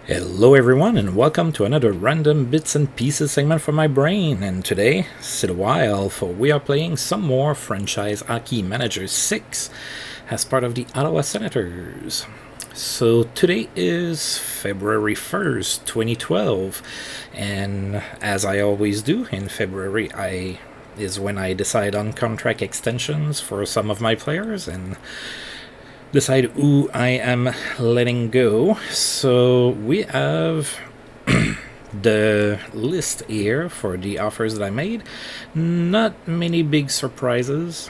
Hello everyone and welcome to another random bits and pieces segment from my brain, and today, sit a while, for we are playing some more Franchise Hockey Manager 6 as part of the Ottawa Senators. So today is February 1st, 2012, and as I always do in February, is when I decide on contract extensions for some of my players and decide who I am letting go. So we have the list here for the offers that I made. Not many big surprises.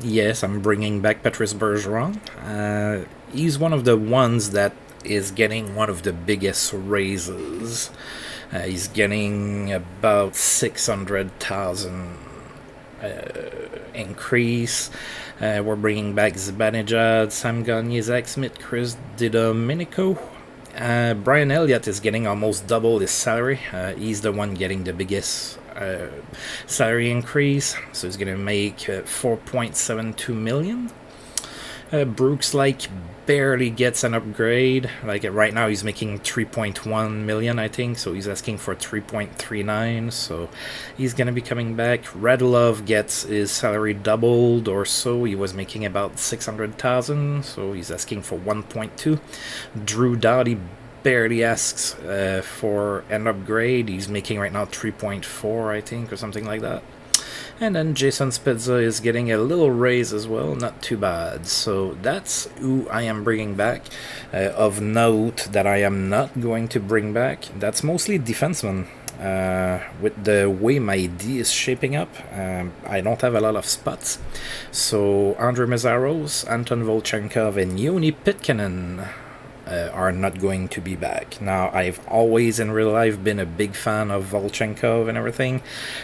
Yes, I'm bringing back Patrice Bergeron. He's one of the ones that is getting one of the biggest raises. He's getting about 600,000 increase. We're bringing back Zibanejad, Sam Gagner, Zach Smith, Chris DiDomenico. Brian Elliott is getting almost double his salary. He's the one getting the biggest salary increase, so he's going to make $4.72 million. Brooks barely gets an upgrade. Right now he's making 3.1 million, I think, so he's asking for 3.39, so he's gonna be coming back. Radulov gets his salary doubled or so. He was making about 600,000, so he's asking for 1.2. Drew Doughty barely asks for an upgrade. He's making right now 3.4, I think, or something like that. And then Jason Spezza is getting a little raise as well, not too bad. So that's who I am bringing back. Of note that I am not going to bring back, that's mostly defensemen. With the way my D is shaping up, I don't have a lot of spots. So Andre Meszaros, Anton Volchenkov, and Yoni Pitkanen are not going to be back. Now, I've always in real life been a big fan of Volchenkov and everything.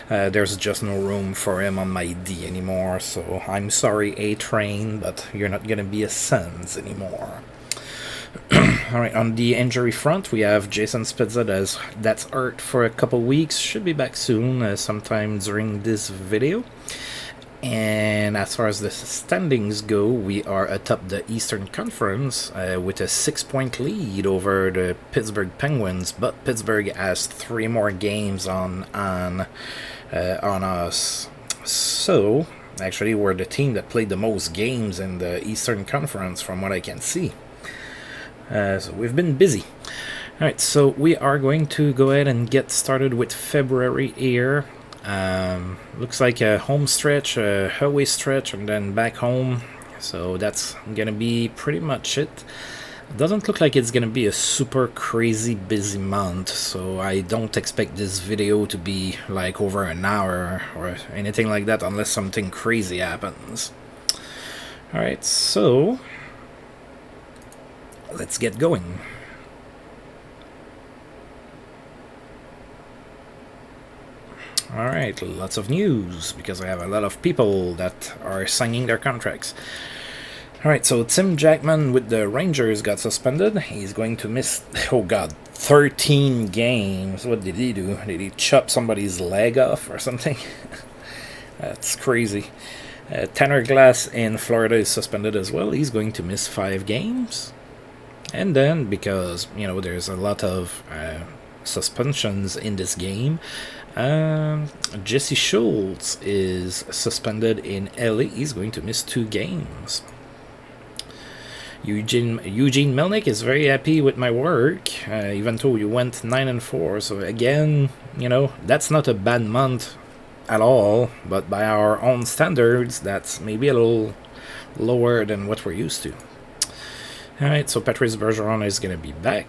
There's just no room for him on my D anymore, so I'm sorry, A-Train, but you're not going to be a Sens anymore. Alright, on the injury front, we have Jason Spezza that's hurt for a couple weeks. Should be back soon, sometime during this video. And as far as the standings go, we are atop the Eastern Conference with a 6-point lead over the Pittsburgh Penguins, but Pittsburgh has 3 more games on us. So, actually, we're the team that played the most games in the Eastern Conference from what I can see. So we've been busy. Alright, so we are going to go ahead and get started with February here. Looks like a home stretch, a away stretch, and then back home. So that's gonna be pretty much it. Doesn't look like it's gonna be a super crazy busy month, so I don't expect this video to be like over an hour or anything like that unless something crazy happens. Alright, so let's get going. Alright, lots of news, because I have a lot of people that are signing their contracts. Alright, so Tim Jackman with the Rangers got suspended. He's going to miss, 13 games. What did he do? Did he chop somebody's leg off or something? That's crazy. Tanner Glass in Florida is suspended as well. He's going to miss 5 games. And then, because, there's a lot of suspensions in this game, Jesse Schultz is suspended in LA. He's going to miss 2 games. Eugene Melnick is very happy with my work, even though we went 9-4. So again, that's not a bad month at all, but by our own standards, that's maybe a little lower than what we're used to. Alright, so Patrice Bergeron is going to be back,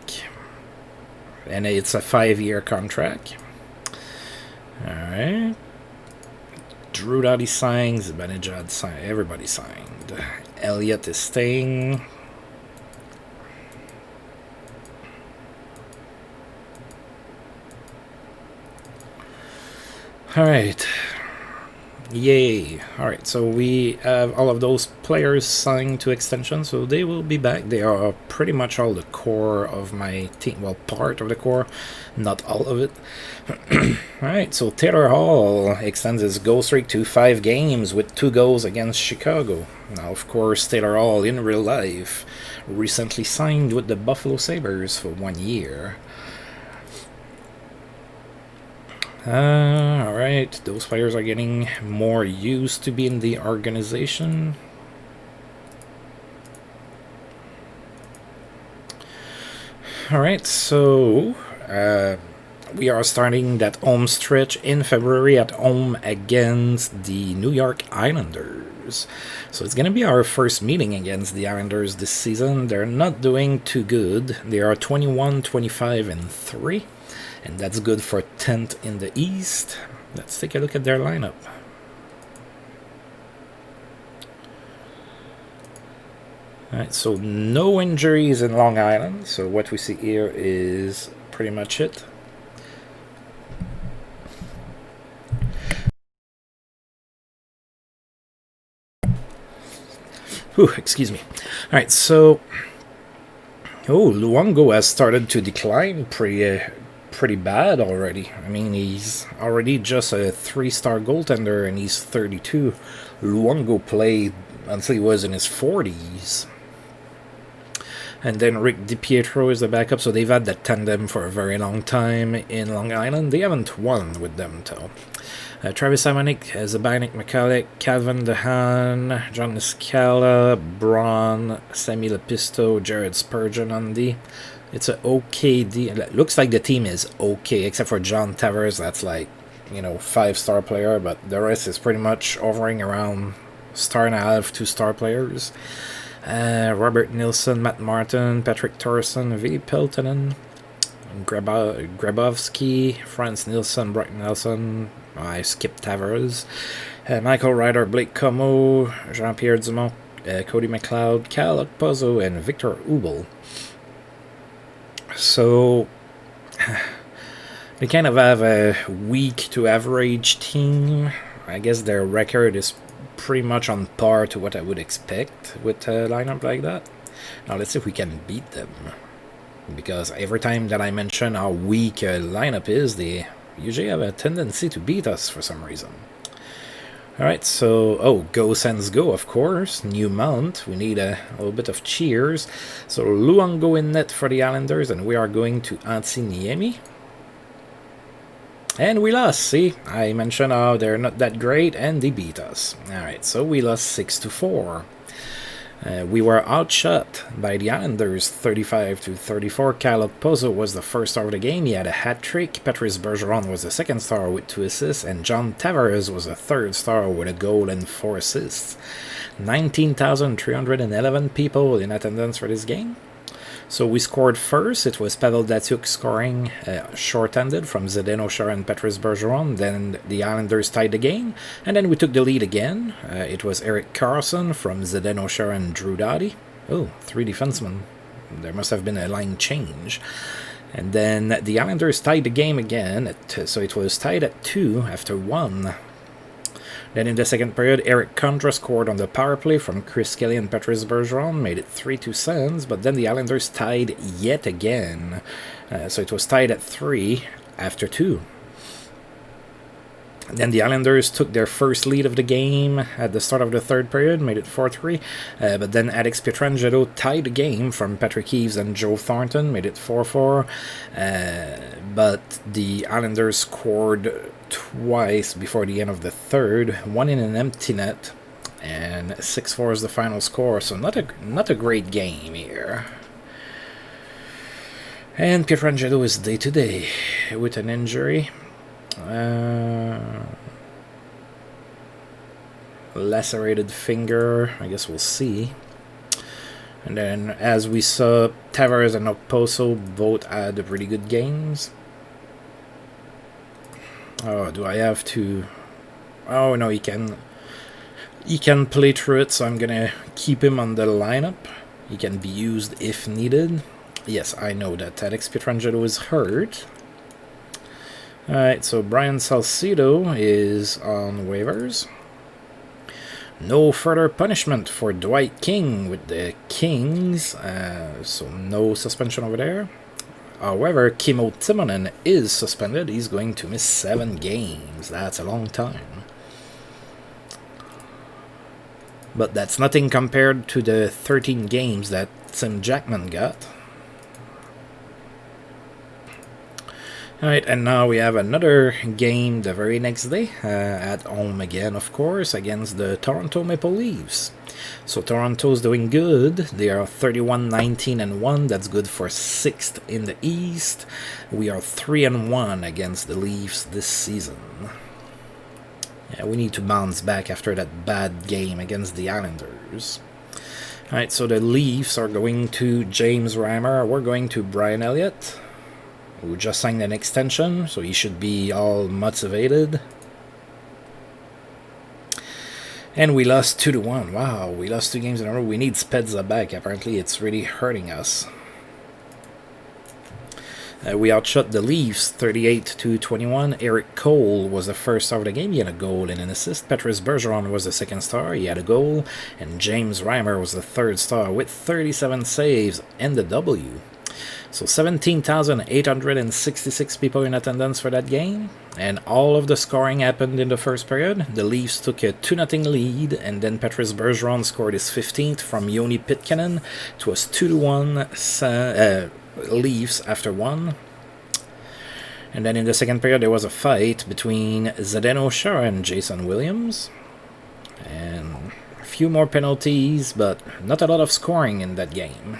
and it's a 5-year contract. Alright. Drew Doughty signed, Zibanejad signed, everybody signed. Elliott is staying. Alright. Yay! Alright, so we have all of those players signed to extension, so they will be back. They are pretty much all the core of my team. Well, part of the core, not all of it. Alright, so Taylor Hall extends his goal streak to 5 games with 2 goals against Chicago. Now, of course, Taylor Hall in real life recently signed with the Buffalo Sabres for 1 year. Alright, those players are getting more used to being in the organization. Alright, so we are starting that home stretch in February at home against the New York Islanders. So it's going to be our first meeting against the Islanders this season. They're not doing too good. They are 21, 25, and 3. And that's good for 10th in the East. Let's take a look at their lineup. Alright, so no injuries in Long Island. So what we see here is pretty much it. Ooh, excuse me. Alright, so... Oh, Luongo has started to decline pretty bad already. I mean, he's already just a 3-star goaltender and he's 32. Luongo played until he was in his 40s. And then Rick DiPietro is the backup, so they've had that tandem for a very long time in Long Island. They haven't won with them, though. Travis Hamonic, Zabanik McCulloch, Calvin DeHaan, John Niscala, Braun, Sammy Lepisto, Jared Spurgeon on D. It's an okay D. It looks like the team is okay, except for John Tavares. That's like, 5-star player, but the rest is pretty much hovering around star and a half, 2-star players. Robert Nilsson, Matt Martin, Patrick Torreson, Vili Peltonen, Grabowski, Franz Nilsson, Brighton Nelson. I skipped Tavares. Michael Ryder, Blake Como, Jean-Pierre Dumont, Cody McLeod, Cal Okposo, and Victor Ubel. So, they kind of have a weak to average team. I guess their record is pretty much on par to what I would expect with a lineup like that. Now let's see if we can beat them. Because every time that I mention how weak a lineup is, they usually have a tendency to beat us for some reason. Alright, so, go Sens go, of course. New mount. We need a little bit of cheers. So, Luongo in net for the Islanders, and we are going to Antti Niemi. And we lost, see? I mentioned how they're not that great, and they beat us. Alright, so we lost 6-4. We were outshot by the Islanders 35-34. Kyle Okposo was the first star of the game. He had a hat-trick. Patrice Bergeron was the second star with 2 assists. And John Tavares was the third star with a goal and 4 assists. 19,311 people in attendance for this game. So we scored first. It was Pavel Datsyuk scoring short-handed from Zdeno Chara and Patrice Bergeron. Then the Islanders tied the game. And then we took the lead again. It was Eric Carlson from Zdeno Chara and Drew Doughty. Oh, 3 defensemen. There must have been a line change. And then the Islanders tied the game again. So it was tied at 2 after 1. Then in the second period, Eric Condra scored on the power play from Chris Kelly and Patrice Bergeron, made it 3-2 Sens, but then the Islanders tied yet again. So it was tied at 3 after 2. Then the Islanders took their first lead of the game at the start of the third period, made it 4-3. But then Alex Pietrangelo tied the game from Patrick Eaves and Joe Thornton, made it 4-4. But the Islanders scored twice before the end of the third, one in an empty net, and 6-4 is the final score. So not a great game here. And Pietrangelo is day-to-day with an injury. Lacerated finger, I guess we'll see. And then, as we saw, Tavares and Okposo both had really good games. Oh, do I have to... Oh, no, he can play through it, so I'm gonna keep him on the lineup. He can be used if needed. Yes, I know that Alex Pietrangelo is hurt. Alright, so Brian Salcedo is on waivers. No further punishment for Dwight King with the Kings, so no suspension over there. However, Kimmo Timonen is suspended. He's going to miss 7 games. That's a long time. But that's nothing compared to the 13 games that Tim Jackman got. Alright, and now we have another game the very next day, at home again, of course, against the Toronto Maple Leafs. So Toronto's doing good. They are 31-19-1. That's good for 6th in the East. We are 3-1 against the Leafs this season. Yeah, we need to bounce back after that bad game against the Islanders. Alright, so the Leafs are going to James Reimer. We're going to Brian Elliott, who just signed an extension, so he should be all motivated. And we lost 2-1. Wow, we lost 2 games in a row. We need Spezza back. Apparently, it's really hurting us. We outshot the Leafs 38-21. Eric Cole was the first star of the game. He had a goal and an assist. Patrice Bergeron was the second star. He had a goal. And James Reimer was the third star with 37 saves and the W. So 17,866 people in attendance for that game, and all of the scoring happened in the first period. The Leafs took a 2-0 lead, and then Patrice Bergeron scored his 15th from Joni Pitkanen. It was 2-1 Leafs after 1. And then in the second period there was a fight between Zdeno Chara and Jason Williams. And a few more penalties, but not a lot of scoring in that game.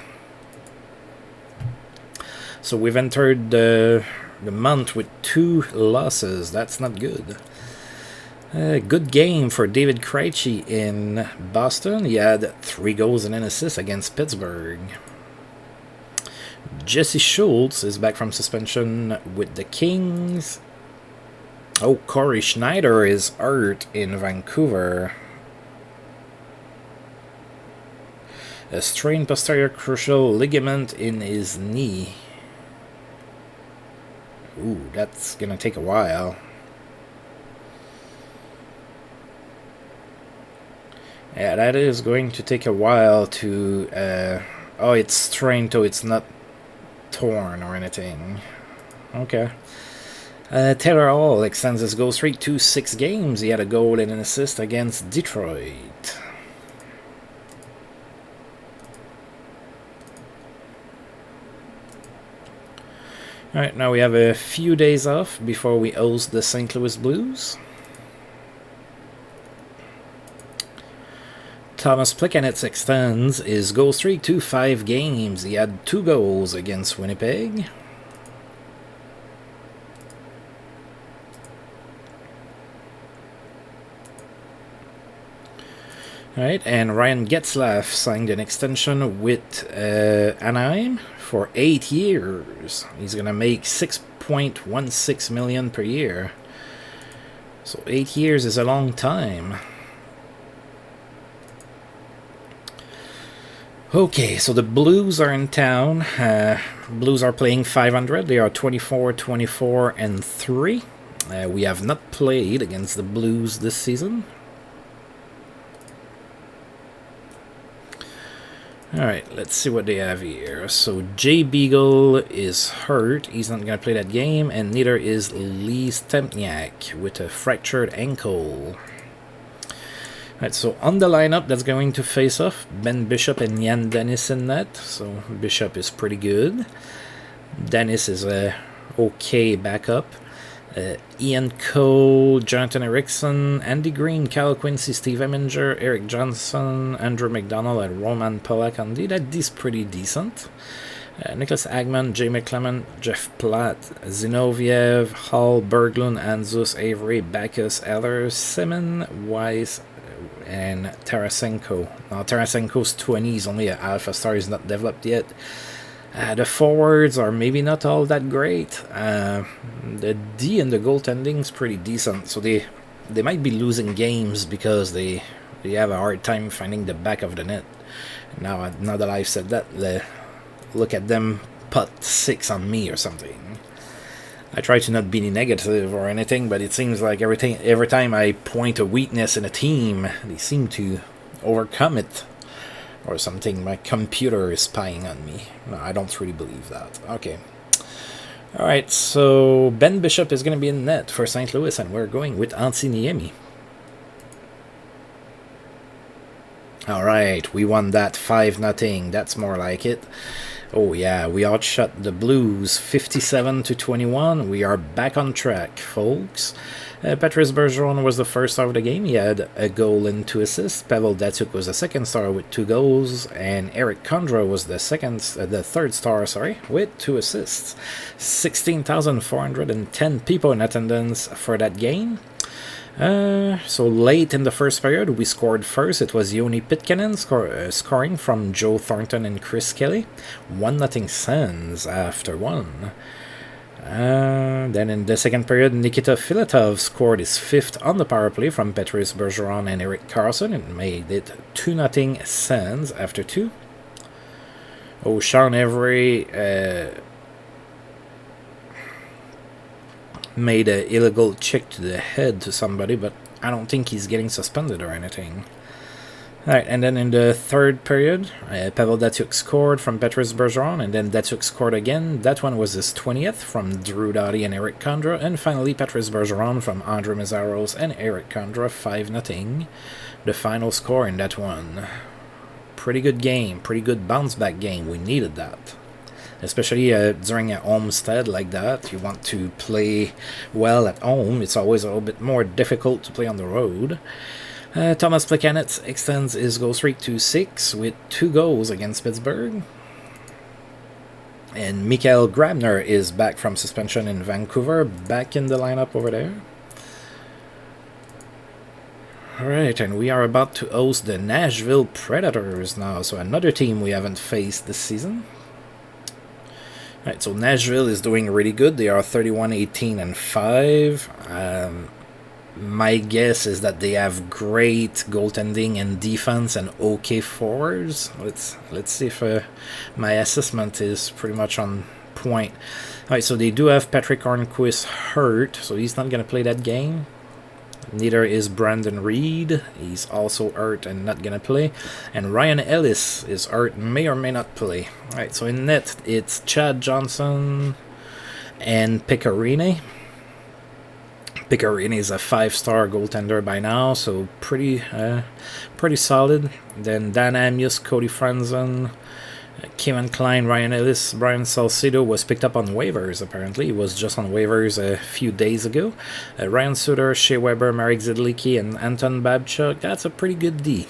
So we've entered the month with 2 losses. That's not good. Good game for David Krejci in Boston. He had 3 goals and an assist against Pittsburgh. Jesse Schultz is back from suspension with the Kings. Oh, Corey Schneider is hurt in Vancouver. A strained posterior crucial ligament in his knee. Ooh, that's gonna take a while. Yeah, that is going to take a while to... oh, it's strained, so it's not torn or anything. Okay. Taylor Hall extends his goal streak to 6 games. He had a goal and an assist against Detroit. Alright, now we have a few days off before we host the St. Louis Blues. Thomas Plekanec extends his goal streak to 5 games. He had 2 goals against Winnipeg. Alright, and Ryan Getzlaf signed an extension with Anaheim for 8 years. He's going to make $6.16 million per year. So 8 years is a long time. Okay, so the Blues are in town. Blues are playing 500. They are 24-24-3. We have not played against the Blues this season. Alright, let's see what they have here. So Jay Beagle is hurt. He's not going to play that game. And neither is Lee Stempniak with a fractured ankle. Alright, so on the lineup that's going to face off, Ben Bishop and Jan Dennis in net. So Bishop is pretty good. Dennis is a okay backup. Ian Cole, Jonathan Eriksson, Andy Green, Kyle Quincy, Steve Eminger, Eric Johnson, Andrew McDonald, and Roman Polak. That is pretty decent. Nicholas Agman, Jay McClement, Jeff Platt, Zinoviev, Hall, Berglund, Anzus, Avery, Backus, Eller, Simon, Weiss, and Tarasenko. Now Tarasenko's 20 is only an alpha star, he's not developed yet. The forwards are maybe not all that great. The D and the goaltending is pretty decent, so they might be losing games because they have a hard time finding the back of the net. Now that I've said that, look at them put 6 on me or something. I try to not be negative or anything, but it seems like every time I point a weakness in a team, they seem to overcome it or something. My computer is spying on me. No, I don't really believe that. Okay. Alright, so Ben Bishop is going to be in net for St. Louis, and we're going with Antti Niemi. Alright, we won that 5-0. That's more like it. Oh yeah, we outshot the Blues 57-21. We are back on track, folks. Patrice Bergeron was the first star of the game. He had a goal and 2 assists. Pavel Datsyuk was the second star with 2 goals, and Eric Condra was the third star, with 2 assists. 16,410 people in attendance for that game. So late in the first period, we scored first. It was Joni Pitkanen scoring from Joe Thornton and Chris Kelly. 1-0 Sens after 1. Then in the second period, Nikita Filatov scored his 5th on the power play from Patrice Bergeron and Erik Karlsson and made it 2-0 Sens after 2. Oh, Sean Avery made an illegal check to the head to somebody, but I don't think he's getting suspended or anything. Alright, and then in the third period, Pavel Datsyuk scored from Patrice Bergeron, and then Datsyuk scored again. That one was his 20th from Drew Doughty and Eric Condra, and finally Patrice Bergeron from Andre Meszaros and Eric Condra, 5-0. The final score in that one. Pretty good game, pretty good bounce-back game. We needed that. Especially during a homestead like that, you want to play well at home. It's always a little bit more difficult to play on the road. Thomas Plekanec extends his goal streak to 6 with 2 goals against Pittsburgh. And Mikael Grabner is back from suspension in Vancouver, back in the lineup over there. Alright, and we are about to host the Nashville Predators now, so another team we haven't faced this season. Right, so Nashville is doing really good. They are 31-18-5. My guess is that they have great goaltending and defense and okay forwards. Let's see if my assessment is pretty much on point. Alright, so they do have Patrick Hornquist hurt, so he's not going to play that game. Neither is Brandon Reed. He's also hurt and not going to play. And Ryan Ellis is hurt, may or may not play. Alright, so in net, it's Chad Johnson and Pecorini. Pecorini is a 5-star goaltender by now, so pretty solid. Then Dan Amius, Cody Franzen, Kevin Klein, Ryan Ellis, Brian Salcedo was picked up on waivers, apparently. He was just on waivers a few days ago. Ryan Suter, Shea Weber, Marek Zidlicki, and Anton Babchuk. That's a pretty good D.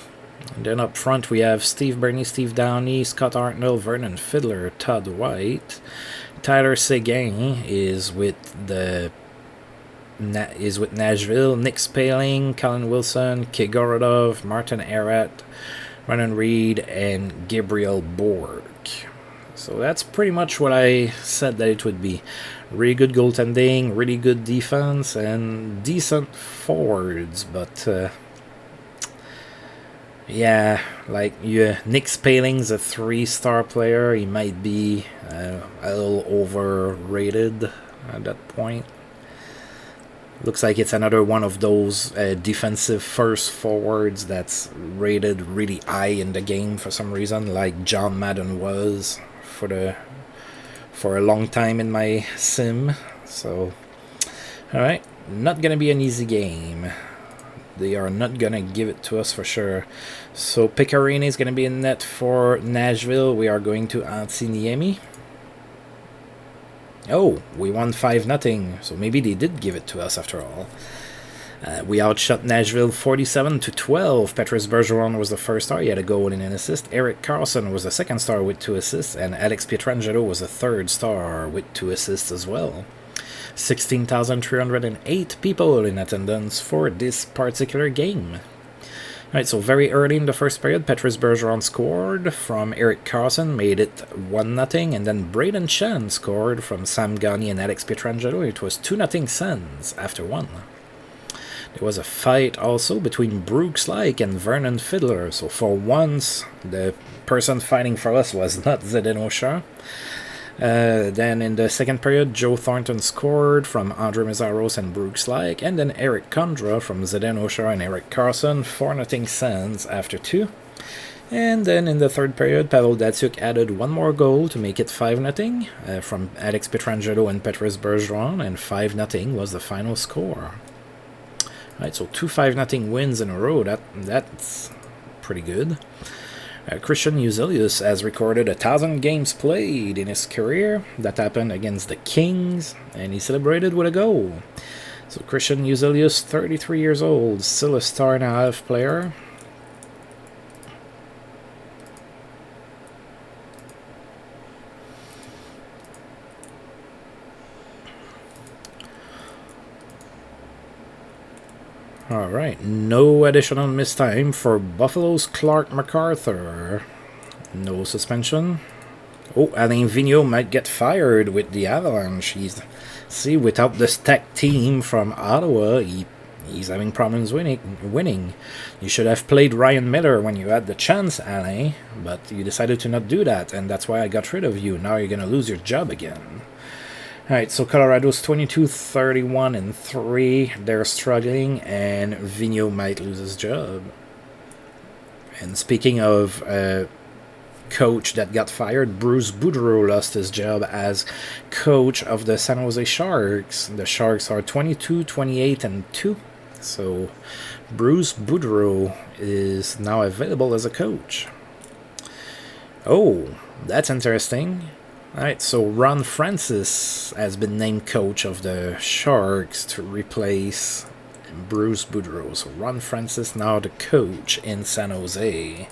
And then up front we have Steve Burney, Steve Downey, Scott Hartnell, Vernon Fiddler, Todd White. Tyler Seguin is with Nashville. Nick Spaling, Colin Wilson, Kigorodov, Martin Erat, Ryan Reed, and Gabriel Bork. So that's pretty much what I said that it would be. Really good goaltending, really good defense, and decent forwards. But yeah, like Nick Spaling's a 3-star player. He might be a little overrated at that point. Looks like it's another one of those defensive first forwards that's rated really high in the game for some reason, like John Madden was for a long time in my sim. So, alright, not gonna be an easy game. They are not gonna give it to us for sure. So Pecorini is gonna be in net for Nashville. We are going to Antti Niemi. Oh, we won 5-0, so maybe they did give it to us after all. We outshot Nashville 47-12. Patrice Bergeron was the first star. He had a goal and an assist. Erik Karlsson was the second star with 2 assists, and Alex Pietrangelo was the third star with 2 assists as well. 16,308 people in attendance for this particular game. Alright, so very early in the first period, Patrice Bergeron scored from Erik Karlsson, made it 1-0, and then Braden Shen scored from Sam Gagner and Alex Pietrangelo. It was 2-0 Sens after 1. There was a fight also between Brooks Laich and Vernon Fiddler, so for once, the person fighting for us was not Zdeno Char. Then in the second period, Joe Thornton scored from Andre Meszaros and Brooks Laich, and then Eric Condra from Zdeno Chara and Eric Carlson, 4-0 Sens after 2. And then in the third period, Pavel Datsyuk added one more goal to make it 5-0 from Alex Pietrangelo and Petrus Bergeron, and 5-0 was the final score. Alright, so 2 5-0 wins in a row, that's pretty good. Christian Uzelius has recorded 1,000 games played in his career. That happened against the Kings, and he celebrated with a goal. So Christian Uzelius, 33 years old, still a star-and-a-half player. Alright, no additional missed time for Buffalo's Clark MacArthur. No suspension. Oh, Alain Vigneault might get fired with the Avalanche. See, without the stacked team from Ottawa, he's having problems winning. You should have played Ryan Miller when you had the chance, Alain, but you decided to not do that, and that's why I got rid of you. Now you're going to lose your job again. Alright, so Colorado's 22-31-3. They're struggling, and Vigneault might lose his job. And speaking of coach that got fired, Bruce Boudreau lost his job as coach of the San Jose Sharks. The Sharks are 22-28-2. So Bruce Boudreau is now available as a coach. Oh, that's interesting. Alright, so Ron Francis has been named coach of the Sharks to replace Bruce Boudreau. So Ron Francis now the coach in San Jose.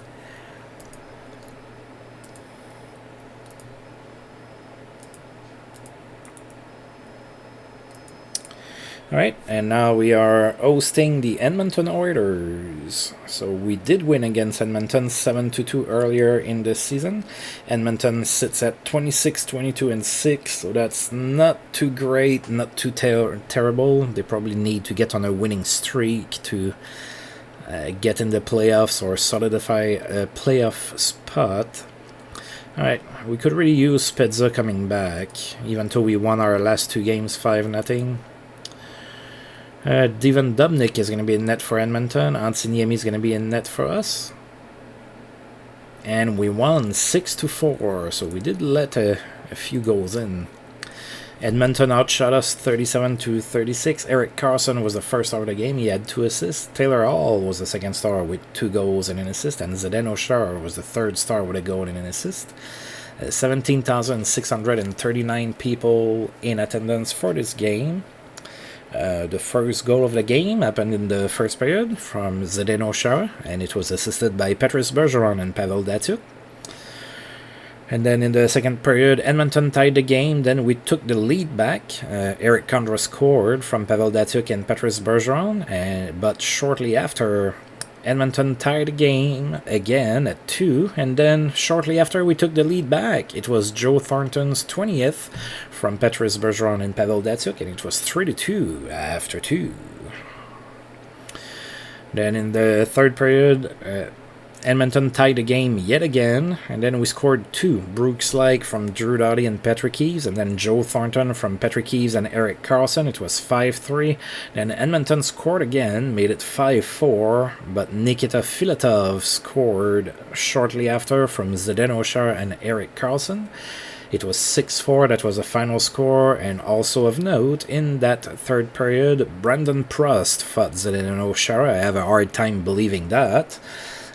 Alright, and now we are hosting the Edmonton Oilers. So we did win against Edmonton 7-2 earlier in this season. Edmonton sits at 26-22-6, so that's not too great, not too terrible. They probably need to get on a winning streak to get in the playoffs or solidify a playoff spot. Alright, we could really use Spezza coming back, even though we won our last 2 games 5-0. Devan Dubnyk is going to be in net for Edmonton. Antiniemi is going to be in net for us. And we won 6-4, so we did let a few goals in. Edmonton outshot us 37-36. Eric Carlson was the first star of the game. He had 2 assists. Taylor Hall was the second star with 2 goals and an assist. And Zdeno Chara was the third star with a goal and an assist. 17,639 people in attendance for this game. The first goal of the game happened in the first period from Zdeno Chara, and it was assisted by Petrus Bergeron and Pavel Datsyuk. And then in the second period, Edmonton tied the game. Then we took the lead back. Eric Condra scored from Pavel Datsyuk and Petrus Bergeron, but shortly after, Edmonton tied the game again at 2, and then shortly after we took the lead back. It was Joe Thornton's 20th from Petrus Bergeron and Pavel Datsyuk, and it was 3-2 after 2. Then in the third period, Edmonton tied the game yet again, and then we scored 2. Brooks Laich from Drew Doughty and Patrick Eves, and then Joe Thornton from Patrick Eves and Eric Carlson. It was 5-3. Then Edmonton scored again, made it 5-4, but Nikita Filatov scored shortly after from Zdeno Chara and Eric Carlson. It was 6-4, that was the final score, and also of note, in that third period, Brandon Prost fought Zdeno Chara. I have a hard time believing that,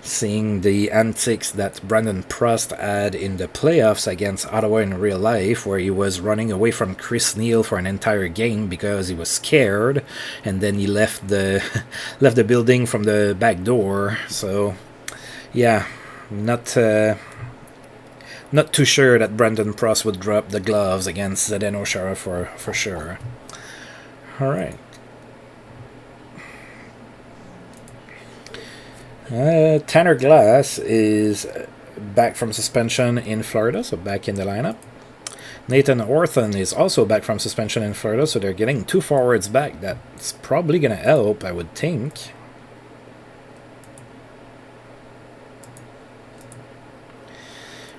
seeing the antics that Brandon Prost had in the playoffs against Ottawa in real life, where he was running away from Chris Neil for an entire game because he was scared, and then he left the building from the back door. So, yeah, not too sure that Brandon Prost would drop the gloves against Zdeno Chara for sure. All right. Tanner Glass is back from suspension in Florida, so back in the lineup. Nathan Orton is also back from suspension in Florida, so they're getting 2 forwards back. That's probably going to help, I would think.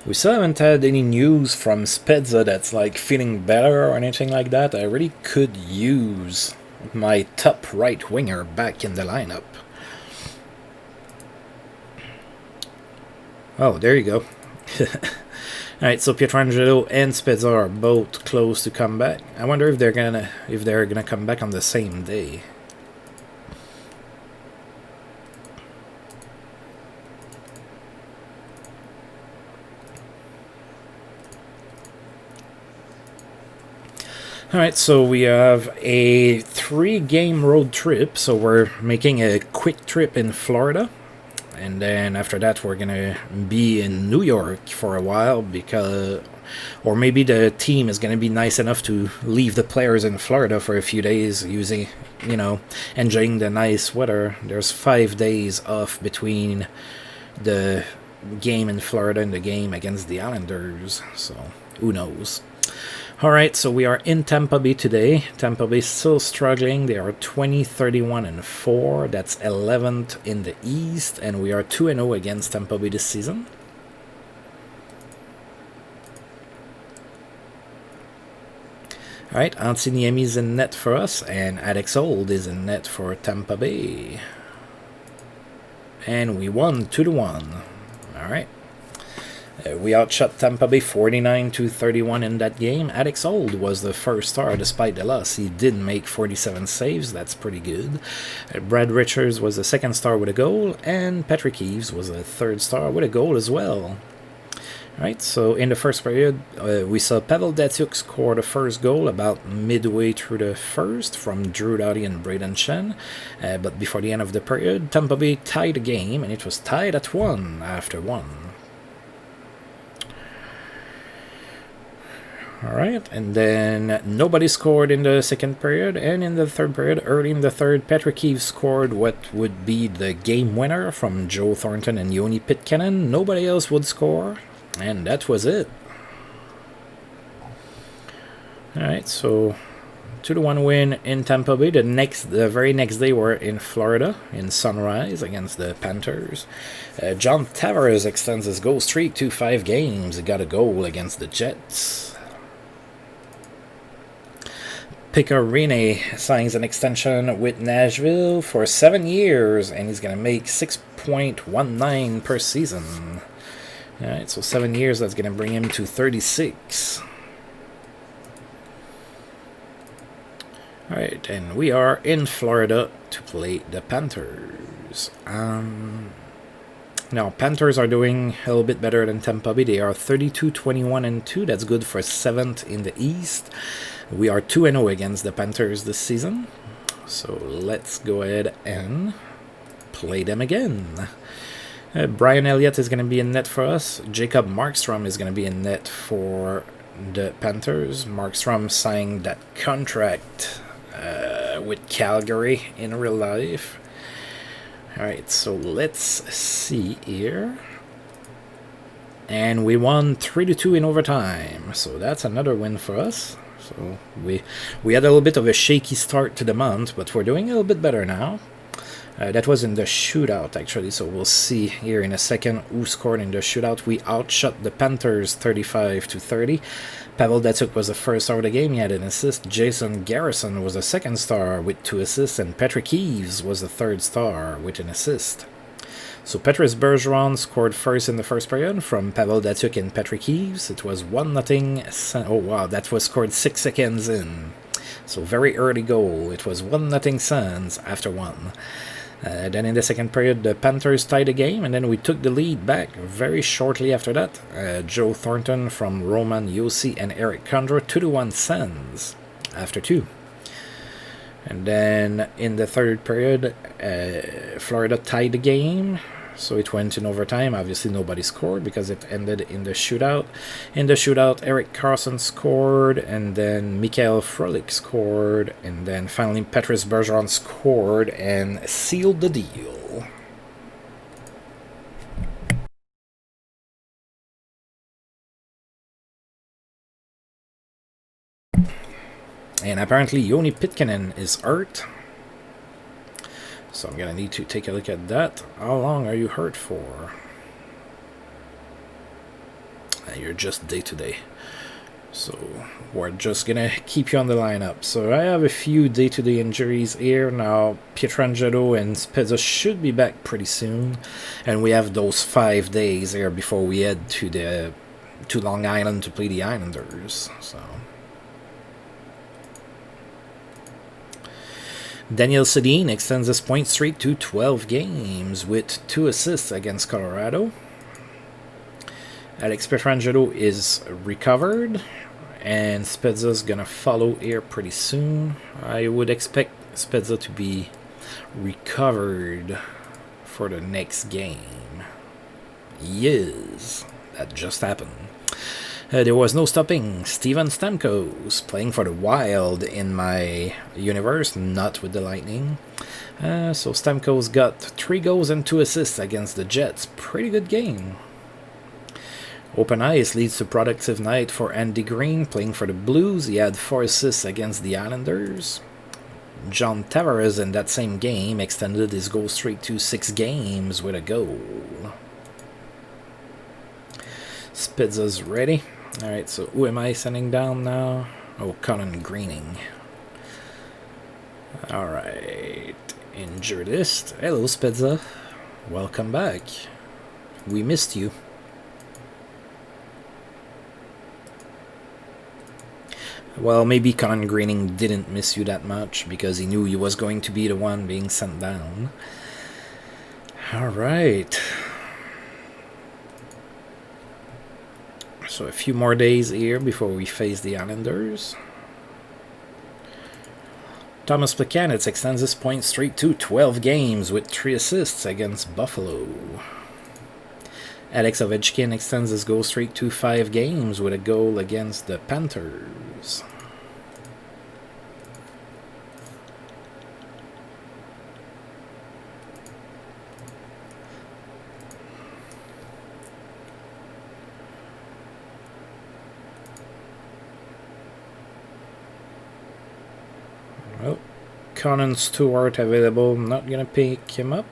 We still haven't had any news from Spezza that's like feeling better or anything like that. I really could use my top right winger back in the lineup. Oh, there you go. Alright, so Pietrangelo and Spezza are both close to come back. I wonder if they're gonna come back on the same day. Alright, so we have a 3-game road trip, so we're making a quick trip in Florida. And then after that, we're gonna be in New York for a while or maybe the team is gonna be nice enough to leave the players in Florida for a few days, enjoying the nice weather. There's 5 days off between the game in Florida and the game against the Islanders, so who knows. Alright, so we are in Tampa Bay today. Tampa Bay still struggling. They are 20-31-4. That's 11th in the East, and we are 2-0 against Tampa Bay this season. Alright, Antiniemi is in net for us, and Alex Old is in net for Tampa Bay. And we won 2-1. Alright. We outshot Tampa Bay 49-31 in that game. Alex Old was the first star despite the loss. He did make 47 saves. That's pretty good. Brad Richards was the second star with a goal, and Patrick Eves was the third star with a goal as well. Right, so in the first period, we saw Pavel Datsyuk score the first goal about midway through the first from Drew Doughty and Braden Shen. But before the end of the period, Tampa Bay tied the game, and it was tied at 1 after 1. Alright, and then nobody scored in the second period, and in the third period, early in the third, Patrick Eves scored what would be the game winner from Joe Thornton and Yoni Pitkanen. Nobody else would score, and that was it. Alright, so 2-1 win in Tampa Bay. The very next day, we're in Florida, in Sunrise, against the Panthers. John Tavares extends his goal streak to 5 games. He got a goal against the Jets. Picarine signs an extension with Nashville for 7 years, and he's going to make $6.19 per season. Alright, so 7 years, that's going to bring him to 36. Alright, and we are in Florida to play the Panthers. Now, Panthers are doing a little bit better than Tampa Bay. They are 32-21-2. That's good for 7th in the East. We are 2-0 against the Panthers this season. So let's go ahead and play them again. Brian Elliott is going to be in net for us. Jacob Markstrom is going to be in net for the Panthers. Markstrom signed that contract with Calgary in real life. Alright, so let's see here. And we won 3-2 in overtime. So that's another win for us. So we had a little bit of a shaky start to the month, but we're doing a little bit better now. That was in the shootout, actually, so we'll see here in a second who scored in the shootout. We outshot the Panthers 35-30. Pavel Datsyuk was the first star of the game. He had an assist. Jason Garrison was the second star with 2 assists, and Patrick Eves was the third star with an assist. So Petrus Bergeron scored first in the first period from Pavel Datsyuk and Patrick Eves. It was 1-0. Oh wow, that was scored 6 seconds in. So very early goal. It was 1-0 Sens after 1. Then in the second period, the Panthers tied the game, and then we took the lead back very shortly after that. Joe Thornton from Roman Yossi and Eric Condra, 2-1 Sens after 2. And then in the third period, Florida tied the game, so it went in overtime. Obviously, nobody scored because it ended in the shootout. In the shootout, Eric Carson scored, and then Mikhail Frolik scored, and then finally Petrus Bergeron scored and sealed the deal. And apparently Yoni Pitkanen is hurt. So I'm going to need to take a look at that. How long are you hurt for? You're just day-to-day. So we're just gonna keep you on the lineup. So I have a few day-to-day injuries here now. Pietrangelo and Spezza should be back pretty soon, and we have those 5 days here before we head to Long Island to play the Islanders. So Daniel Sedin extends his point streak to 12 games with 2 assists against Colorado. Alex Pietrangelo is recovered, and Spezza's gonna follow here pretty soon. I would expect Spezza to be recovered for the next game. Yes, that just happened. There was no stopping Steven Stamkos playing for the Wild in my universe, not with the Lightning. So Stamkos got 3 goals and 2 assists against the Jets. Pretty good game. Open ice leads to productive night for Andy Green playing for the Blues. He had 4 assists against the Islanders. John Tavares in that same game extended his goal streak to 6 games with a goal. Spezza's ready. Alright, so who am I sending down now? Oh, Colin Greening. Alright, injured list. Hello, Spezza. Welcome back. We missed you. Well, maybe Colin Greening didn't miss you that much because he knew he was going to be the one being sent down. Alright. So a few more days here before we face the Islanders. Thomas Plekanec extends his point streak to 12 games with 3 assists against Buffalo. Alex Ovechkin extends his goal streak to 5 games with a goal against the Panthers. Well, Conan Stewart available, not gonna pick him up.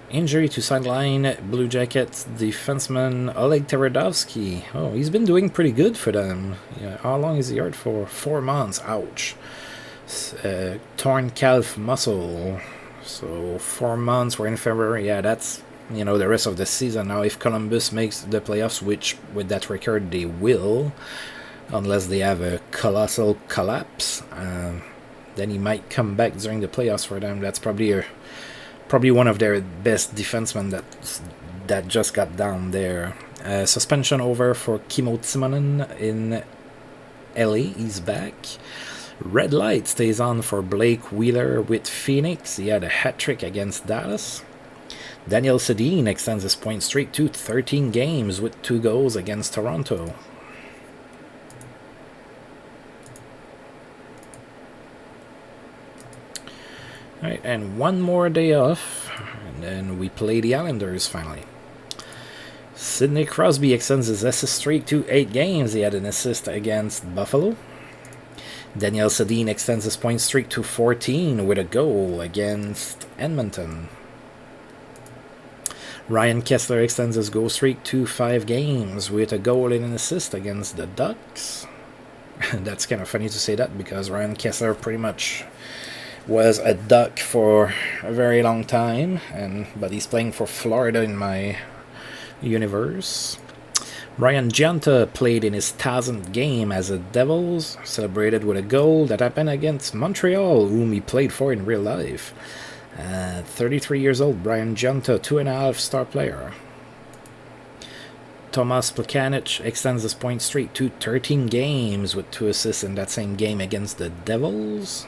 Injury to sideline Blue Jackets defenseman Oleg Teredovsky. Oh, he's been doing pretty good for them. Yeah, how long is he out for? 4 months. Ouch. Torn calf muscle. So 4 months. We're in February. Yeah, that's the rest of the season now. If Columbus makes the playoffs, which with that record they will, unless they have a colossal collapse, then he might come back during the playoffs for them. That's probably one of their best defensemen that just got down there. Suspension over for Kimmo Timonen in LA. He's back. Red light stays on for Blake Wheeler with Phoenix. He had a hat-trick against Dallas. Daniel Sedin extends his point streak to 13 games with 2 goals against Toronto. Alright, and 1 more day off, and then we play the Islanders finally. Sidney Crosby extends his assist streak to 8 games. He had an assist against Buffalo. Daniel Sedin extends his point streak to 14 with a goal against Edmonton. Ryan Kessler extends his goal streak to 5 games with a goal and an assist against the Ducks. That's kind of funny to say that because Ryan Kessler pretty much was a Duck for a very long time, but he's playing for Florida in my universe. Ryan Gianta played in his 1000th game as a Devils, celebrated with a goal that happened against Montreal, whom he played for in real life. 33 years old, Brian Gianta, 2.5 star player. Tomas Plekanec extends his point streak to 13 games with 2 assists in that same game against the Devils.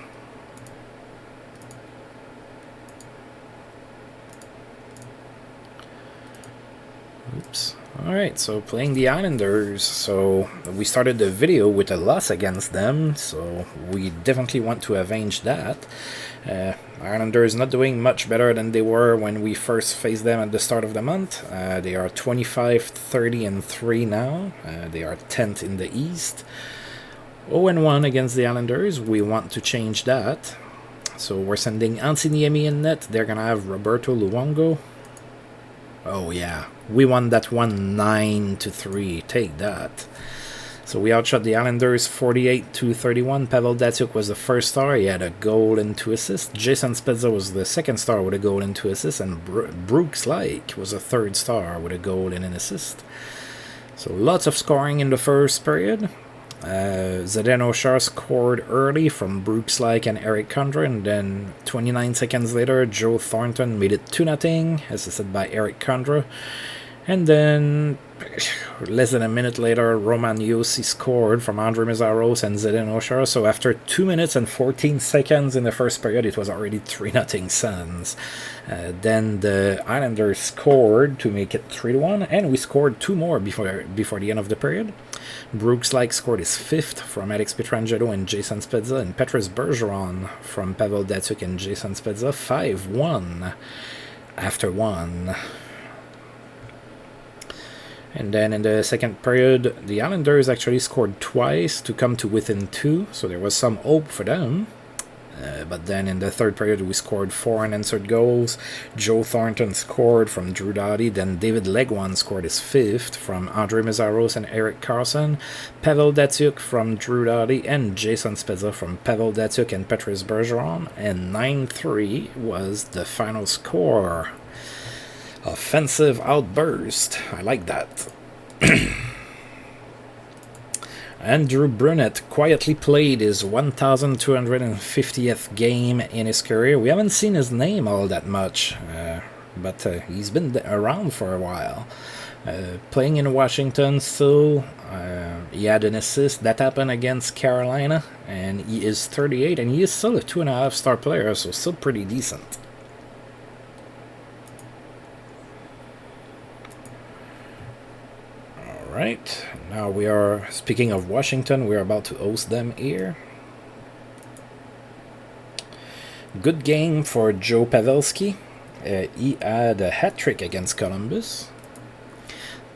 Oops. Alright, so playing the Islanders. So we started the video with a loss against them, so we definitely want to avenge that. Islanders not doing much better than they were when we first faced them at the start of the month. They are 25-30-3 now. They are 10th in the East. 0-1 against the Islanders. We want to change that. So we're sending Antiniemi in net. They're going to have Roberto Luongo. Oh yeah, we won that one 9-3. Take that. So we outshot the Islanders 48-31. Pavel Datsyuk was the first star. He had a goal and 2 assists. Jason Spezza was the second star with a goal and 2 assists. And Brooks Laich was a third star with a goal and an assist. So lots of scoring in the first period. Zdeno Chara scored early from Brooks Laich and Eric Condra, and then 29 seconds later, Joe Thornton made it 2-0, assisted by Eric Condra. And then, less than a minute later, Roman Josi scored from Andre Meszaros and Zdeno Chara. So after 2 minutes and 14 seconds in the first period, it was already 3-0 Sens. Then the Islanders scored to make it 3-1, and we scored 2 more before the end of the period. Brooks Laich scored his 5th from Alex Pietrangelo and Jason Spezza, and Petrus Bergeron from Pavel Datsyuk and Jason Spezza, 5-1 after 1. And then in the second period, the Islanders actually scored twice to come to within 2, so there was some hope for them. But then in the third period, we scored 4 unanswered goals. Joe Thornton scored from Drew Doughty. Then David Legwan scored his 5th from Andre Meszaros and Eric Carlson. Pavel Datsyuk from Drew Doughty and Jason Spezza from Pavel Datsyuk and Petrus Bergeron. And 9-3 was the final score. Offensive outburst. I like that. Andrew Brunette quietly played his 1,250th game in his career. We haven't seen his name all that much, but he's been around for a while. Playing in Washington still, he had an assist. That happened against Carolina, and he is 38, and he is still a 2.5-star player, so still pretty decent. Right, now we are, speaking of Washington, we are about to host them here. Good game for Joe Pavelski. He had a hat-trick against Columbus.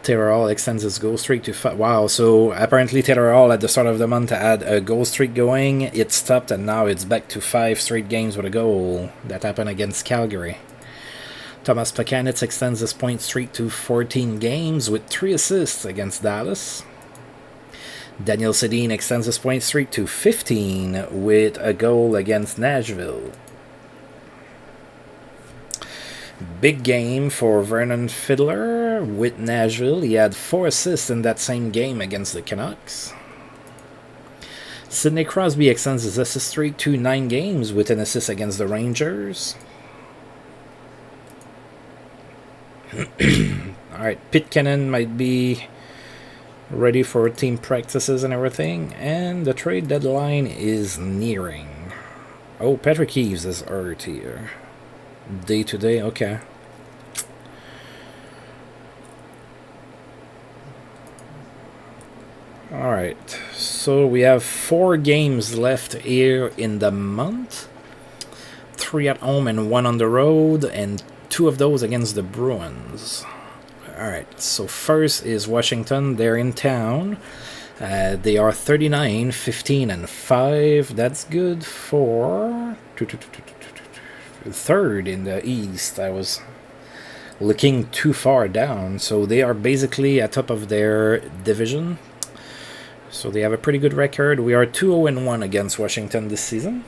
Taylor Hall extends his goal streak to 5. Wow, so apparently Taylor Hall at the start of the month had a goal streak going. It stopped, and now it's back to 5 straight games with a goal. That happened against Calgary. Thomas Plekanec extends his point streak to 14 games with 3 assists against Dallas. Daniel Sedin extends his point streak to 15 with a goal against Nashville. Big game for Vernon Fiddler with Nashville. He had 4 assists in that same game against the Canucks. Sidney Crosby extends his assist streak to 9 games with an assist against the Rangers. Alright, Pitkanen might be ready for team practices and everything, and the trade deadline is nearing. Oh, Patrick Eaves is hurt here. Day to day, okay. Alright, so we have 4 games left here in the month. 3 at home and 1 on the road, and 2 of those against the Bruins. Alright, so first is Washington. They're in town. They are 39, 15, and 5. That's good for third in the East. I was looking too far down. So they are basically atop of their division. So they have a pretty good record. We are 2-0-1 against Washington this season.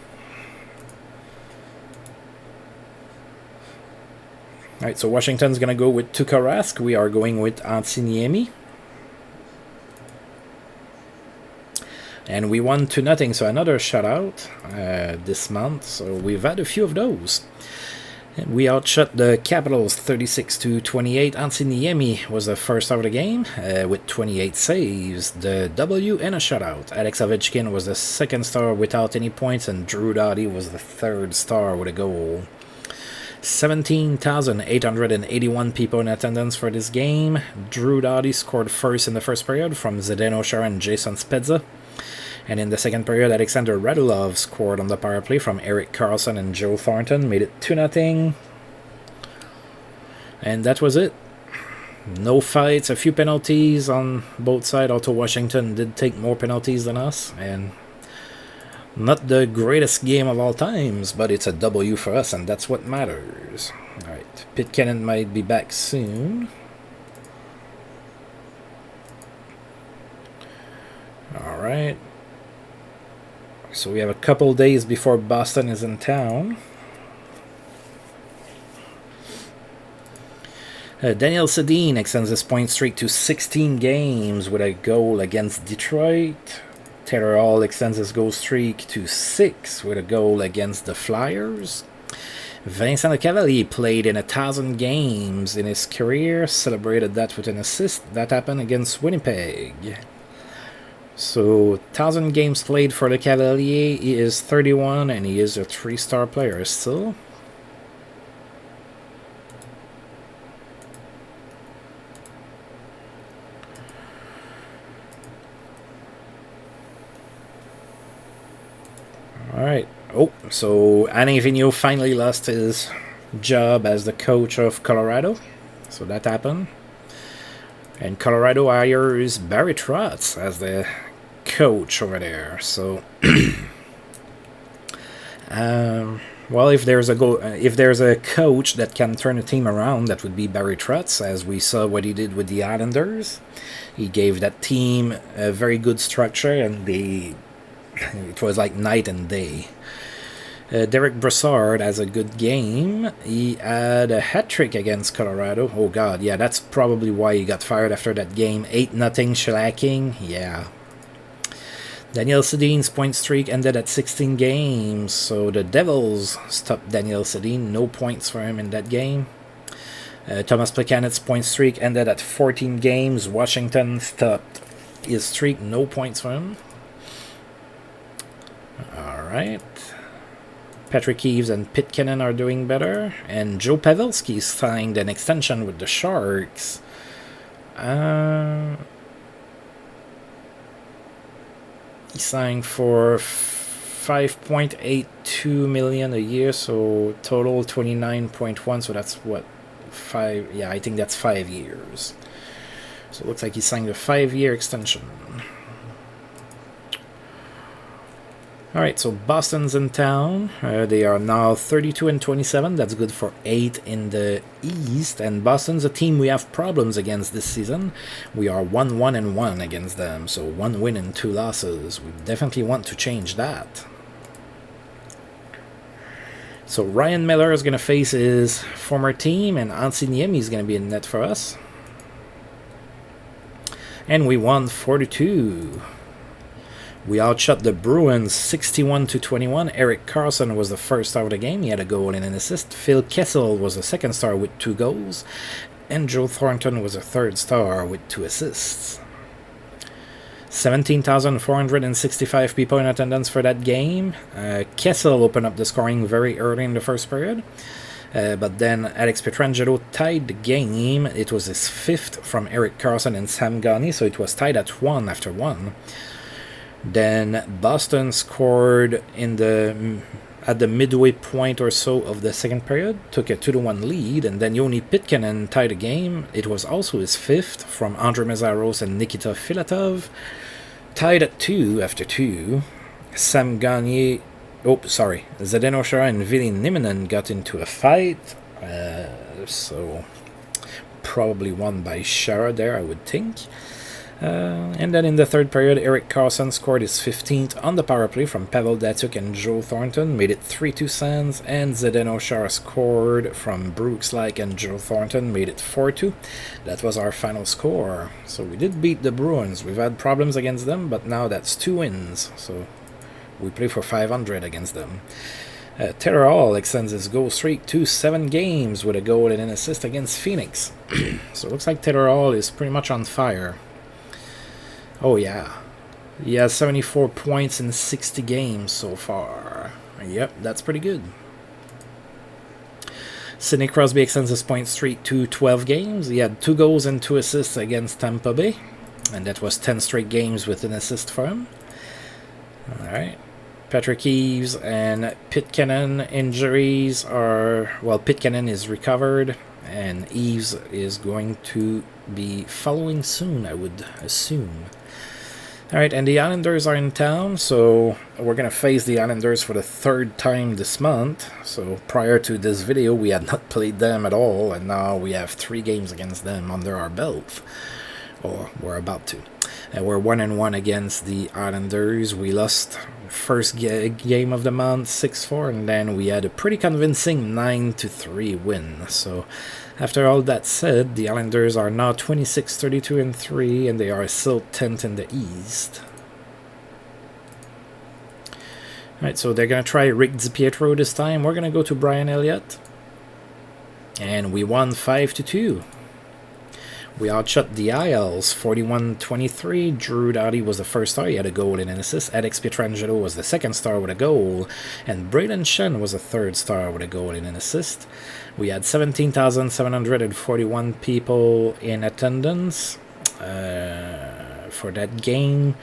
Alright, so Washington's going to go with Tuukka Rask. We are going with Antiniemi. And we won 2-0, so another shutout this month. So we've had a few of those. And we outshot the Capitals 36-28. Antiniemi was the first out of the game with 28 saves. The W and a shutout. Alex Ovechkin was the second star without any points, and Drew Doughty was the third star with a goal. 17,881 people in attendance for this game. Drew Doughty scored first in the first period from Zdeno Chara and Jason Spezza. And in the second period, Alexander Radulov scored on the power play from Eric Carlson and Joe Thornton. Made it 2-0. And that was it. No fights, a few penalties on both sides, although Washington did take more penalties than us. And not the greatest game of all times, but it's a W for us, and that's what matters. Alright, Pitcairn might be back soon. Alright. So we have a couple days before Boston is in town. Daniel Sedin extends his point streak to 16 games with a goal against Detroit. Taylor Hall extends his goal streak to 6 with a goal against the Flyers. Vincent Lecavalier played in 1,000 games in his career, celebrated that with an assist. That happened against Winnipeg. So 1,000 games played for Lecavalier. He is 31 and he is a 3-star player still. Alright. Oh, so Alain Vigneault finally lost his job as the coach of Colorado. So that happened. And Colorado hires Barry Trotz as the coach over there. So, well, if there's a coach that can turn a team around, that would be Barry Trotz, as we saw what he did with the Islanders. He gave that team a very good structure, and it was like night and day. Derek Brassard has a good game. He had a hat-trick against Colorado. Oh god, yeah, that's probably why he got fired after that game. 8-0 shellacking, yeah. Daniel Sedin's point streak ended at 16 games, so the Devils stopped Daniel Sedin. No points for him in that game. Thomas Plekanec's point streak ended at 14 games. Washington stopped his streak. No points for him. Alright. Patrick Eaves and Pitcairn are doing better. And Joe Pavelski signed an extension with the Sharks. He signed for $5.82 million a year, so total 29.1. So that's what, 5? Yeah, I think that's 5 years. So it looks like he signed a 5-year extension. Alright, so Boston's in town. They are now 32-27. That's good for 8 in the East. And Boston's a team we have problems against this season. We are 1-1-1 against them. So 1 win and 2 losses. We definitely want to change that. So Ryan Miller is going to face his former team. And Antti Niemi is going to be in net for us. And we won 4-2. We outshot the Bruins 61-21. Erik Karlsson was the first star of the game. He had a goal and an assist. Phil Kessel was the second star with 2 goals. And Joe Thornton was a third star with 2 assists. 17,465 people in attendance for that game. Kessel opened up the scoring very early in the first period. But then Alex Pietrangelo tied the game. It was his 5th from Erik Karlsson and Sam Gagner, so it was tied at 1 after 1. Then Boston scored at the midway point or so of the second period, took a 2-1 lead, and then Yoni Pitcairn tied the game. It was also his 5th from Andrei Meszaros and Nikita Filatov, tied at 2 after 2. Sam Gagner, Zdeno Chara and Vili Niminen got into a fight, so probably won by Chara there, I would think. And then in the third period, Erik Karlsson scored his 15th on the power play from Pavel Datsyuk and Joe Thornton, made it 3-2 Sens, and Zdeno Chara scored from Brooks Laich and Joe Thornton, made it 4-2. That was our final score. So we did beat the Bruins. We've had problems against them, but now that's 2 wins. So we play for 500 against them. Taylor Hall extends his goal streak to 7 games with a goal and an assist against Phoenix. So it looks like Taylor Hall is pretty much on fire. Oh yeah, he has 74 points in 60 games so far. Yep, that's pretty good. Sidney Crosby extends his point streak to 12 games. He had 2 goals and 2 assists against Tampa Bay, and that was 10 straight games with an assist for him. Alright. Patrick Eaves and Pitcairn injuries are... Well, Pitcairn is recovered, and Eaves is going to be following soon, I would assume. Alright, and the Islanders are in town, so we're going to face the Islanders for the third time this month. So prior to this video, we had not played them at all, and now we have 3 games against them under our belt. Or we're about to. We're 1-1 against the Islanders. We lost first game of the month 6-4, and then we had a pretty convincing 9-3 win. So after all that said, the Islanders are now 26-32-3, and they are still 10th in the East. Alright, so they're going to try Rick DiPietro this time. We're going to go to Brian Elliott. And we won 5-2. We outshot the Isles 41-23. Drew Doughty was the first star. He had a goal and an assist. Alex Pietrangelo was the second star with a goal. And Braden Shen was the third star with a goal and an assist. We had 17,741 people in attendance for that game.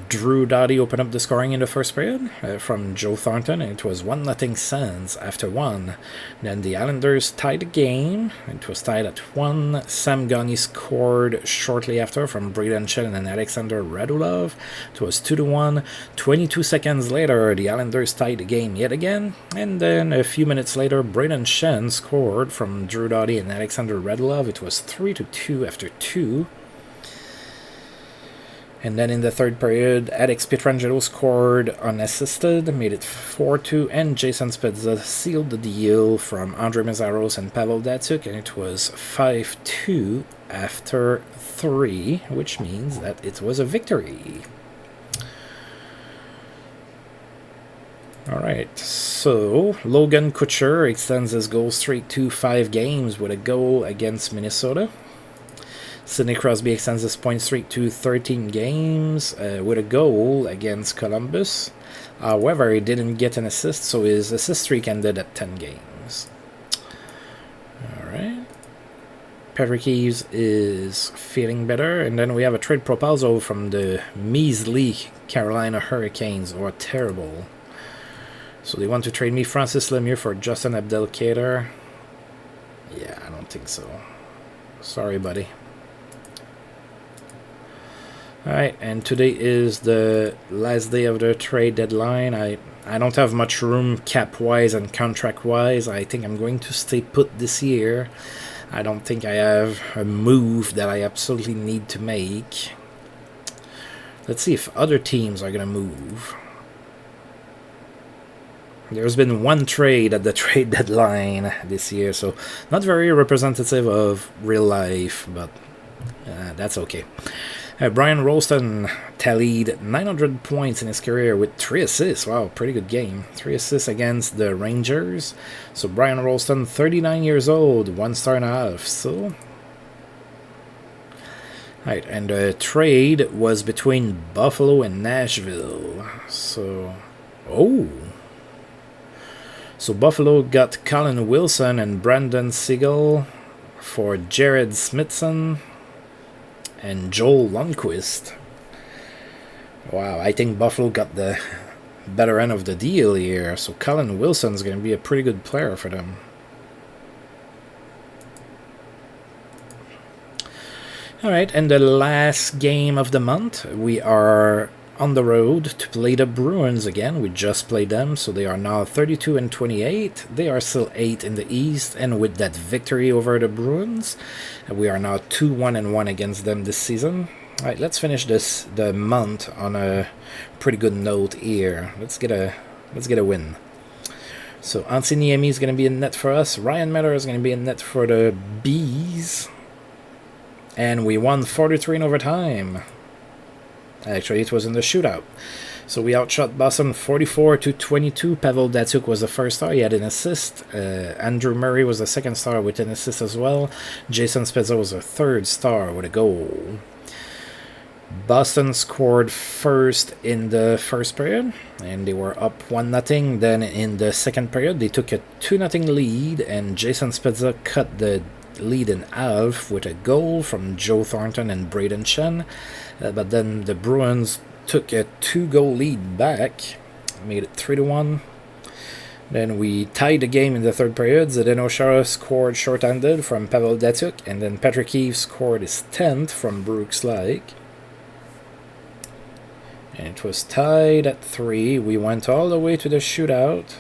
Drew Doughty opened up the scoring in the first period from Joe Thornton, and it was 1-0 Sens after 1. Then the Islanders tied the game. It was tied at 1. Sam Gagner scored shortly after from Braden Shen and Alexander Radulov. It was 2-1. 22 seconds later, the Islanders tied the game yet again. And then a few minutes later, Braden Shen scored from Drew Doughty and Alexander Radulov. It was 3-2 after 2. And then in the third period, Alex Pietrangelo scored unassisted, made it 4-2, and Jason Spezza sealed the deal from Andre Meszaros and Pavel Datsyuk, and it was 5-2 after 3, which means that it was a victory. Alright, so Logan Couture extends his goal streak to 5 games with a goal against Minnesota. Sidney Crosby extends his point streak to 13 games with a goal against Columbus. However, he didn't get an assist, so his assist streak ended at 10 games. Alright. Patrick Eves is feeling better. And then we have a trade proposal from the measly Carolina Hurricanes, who are terrible. So they want to trade me Francis Lemieux for Justin Abdelkader. Yeah, I don't think so. Sorry, buddy. Alright, and today is the last day of the trade deadline. I don't have much room cap-wise and contract-wise. I think I'm going to stay put this year. I don't think I have a move that I absolutely need to make. Let's see if other teams are going to move. There's been one trade at the trade deadline this year, so not very representative of real life, but that's okay. Brian Rolston tallied 900 points in his career with 3 assists. Wow, pretty good game. 3 assists against the Rangers. So Brian Rolston, 39 years old, 1 star and a half. So, right, and the trade was between Buffalo and Nashville. So, so Buffalo got Colin Wilson and Brandon Siegel for Jared Smithson and Joel Lundqvist. Wow, I think Buffalo got the better end of the deal here. So Colin Wilson's going to be a pretty good player for them. Alright, and the last game of the month, we are on the road to play the Bruins again. We just played them, so they are now 32-28. They are still 8th in the East, and with that victory over the Bruins, we are now 2-1-1 against them this season. All right, let's finish the month on a pretty good note here. Let's get a win. So Antti Niemi is going to be in net for us. Ryan Miller is going to be in net for the Bees, and we won 4-3 in overtime. Actually, it was in the shootout. So we outshot Boston 44-22. Pavel Datsyuk was the first star. He had an assist. Andrew Murray was the second star with an assist as well. Jason Spezza was the third star with a goal. Boston scored first in the first period, and they were up 1-0. Then in the second period, they took a 2-0 lead, and Jason Spezza cut the lead in half with a goal from Joe Thornton and Braden Shen. But then the Bruins took a 2-goal lead back, made it 3-1. Then we tied the game in the third period. Zdeno Chara scored short-handed from Pavel Datsyuk, and then Patrick Eves scored his 10th from Brooks Lake. And it was tied at 3. We went all the way to the shootout,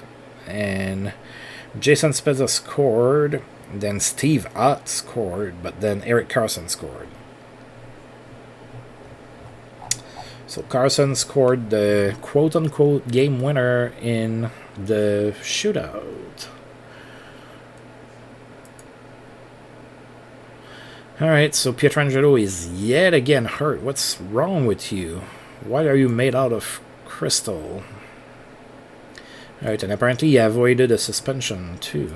and Jason Spezza scored, then Steve Ott scored, but then Eric Carson scored. So Carson scored the quote-unquote game winner in the shootout. Alright, so Pietrangelo is yet again hurt. What's wrong with you? Why are you made out of crystal? Alright, and apparently he avoided a suspension too.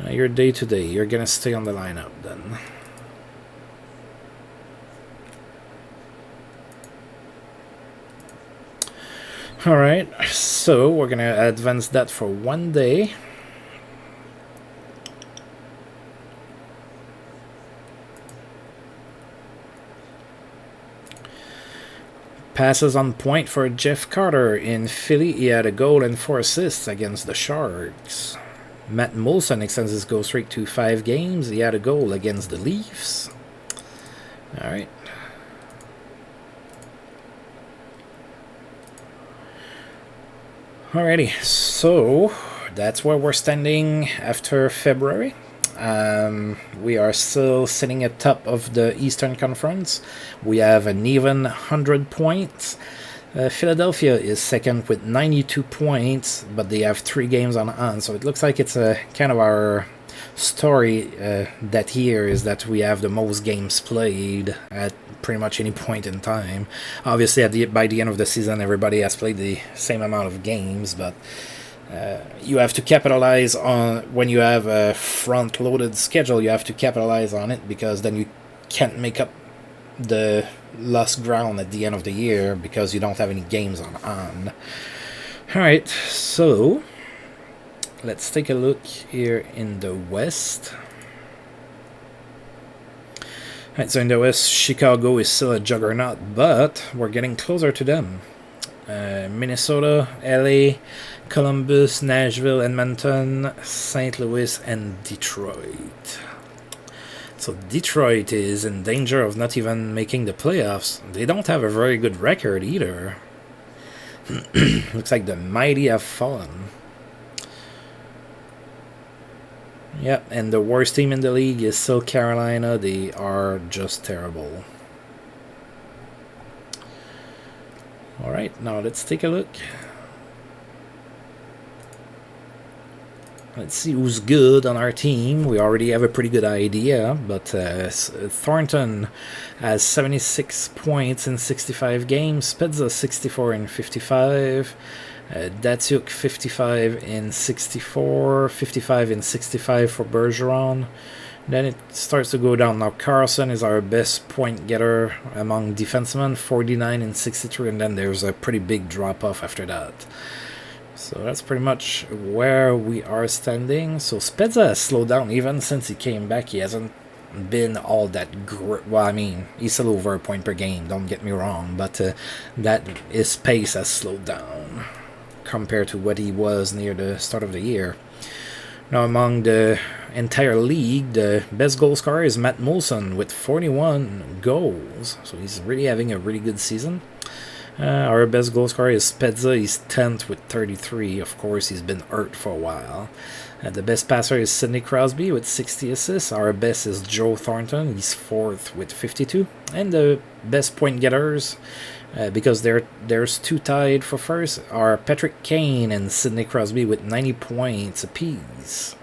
You're day-to-day. You're gonna stay on the lineup then. Alright, so we're gonna advance that for 1 day. Passes on point for Jeff Carter in Philly. He had a goal and 4 assists against the Sharks. Matt Molson extends his goal streak to 5 games. He had a goal against the Leafs. Alright. Alrighty, so that's where we're standing after February. We are still sitting at top of the Eastern Conference. We have an even 100 points. Philadelphia is second with 92 points, but they have 3 games on hand. So it looks like it's a kind of our story that year is that we have the most games played at pretty much any point in time. Obviously, by the end of the season, everybody has played the same amount of games, but you have to capitalize on, when you have a front-loaded schedule, you have to capitalize on it, because then you can't make up the lost ground at the end of the year because you don't have any games on hand. Alright, so let's take a look here in the West. Alright, so in the West, Chicago is still a juggernaut, but we're getting closer to them. Minnesota, LA, Columbus, Nashville, Edmonton, St. Louis, and Detroit. So Detroit is in danger of not even making the playoffs. They don't have a very good record either. Looks like the mighty have fallen. Yep, and the worst team in the league is still Carolina. They are just terrible. Alright, now let's take a look. Let's see who's good on our team. We already have a pretty good idea, but Thornton has 76 points in 65 games, Spezza 64 in 55, Datsuk 55 in 64, 55 in 65 for Bergeron. Then it starts to go down. Now Carlson is our best point getter among defensemen, 49 in 63, and then there's a pretty big drop off after that. So that's pretty much where we are standing. So Spezza has slowed down even since he came back. He hasn't been all that great. Well, I mean, he's still over a point per game, don't get me wrong, but that his pace has slowed down compared to what he was near the start of the year. Now, among the entire league, the best goal scorer is Matt Molson with 41 goals. So he's really having a really good season. Our best goal scorer is Spezza. He's 10th with 33. Of course, he's been hurt for a while. The best passer is Sidney Crosby with 60 assists. Our best is Joe Thornton. He's 4th with 52. And the best point getters, because there's 2 tied for first, are Patrick Kane and Sidney Crosby with 90 points apiece.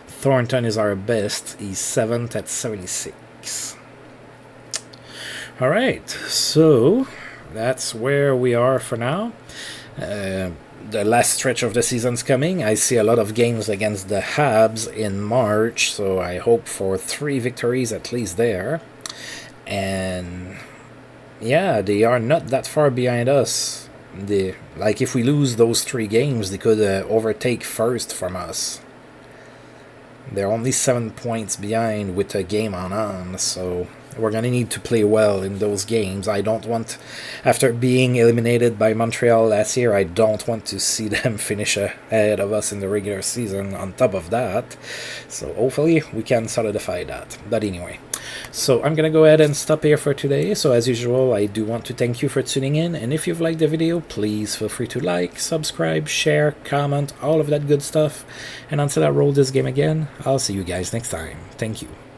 Thornton is our best. He's 7th at 76. Alright, so that's where we are for now. The last stretch of the season's coming. I see a lot of games against the Habs in March, so I hope for 3 victories at least there. And yeah, they are not that far behind us. Like, if we lose those 3 games, they could overtake first from us. They're only 7 points behind with a game on, so we're going to need to play well in those games. I don't want, after being eliminated by Montreal last year, I don't want to see them finish ahead of us in the regular season on top of that. So hopefully we can solidify that. But anyway, so I'm going to go ahead and stop here for today. So as usual, I do want to thank you for tuning in. And if you've liked the video, please feel free to like, subscribe, share, comment, all of that good stuff. And until I roll this game again, I'll see you guys next time. Thank you.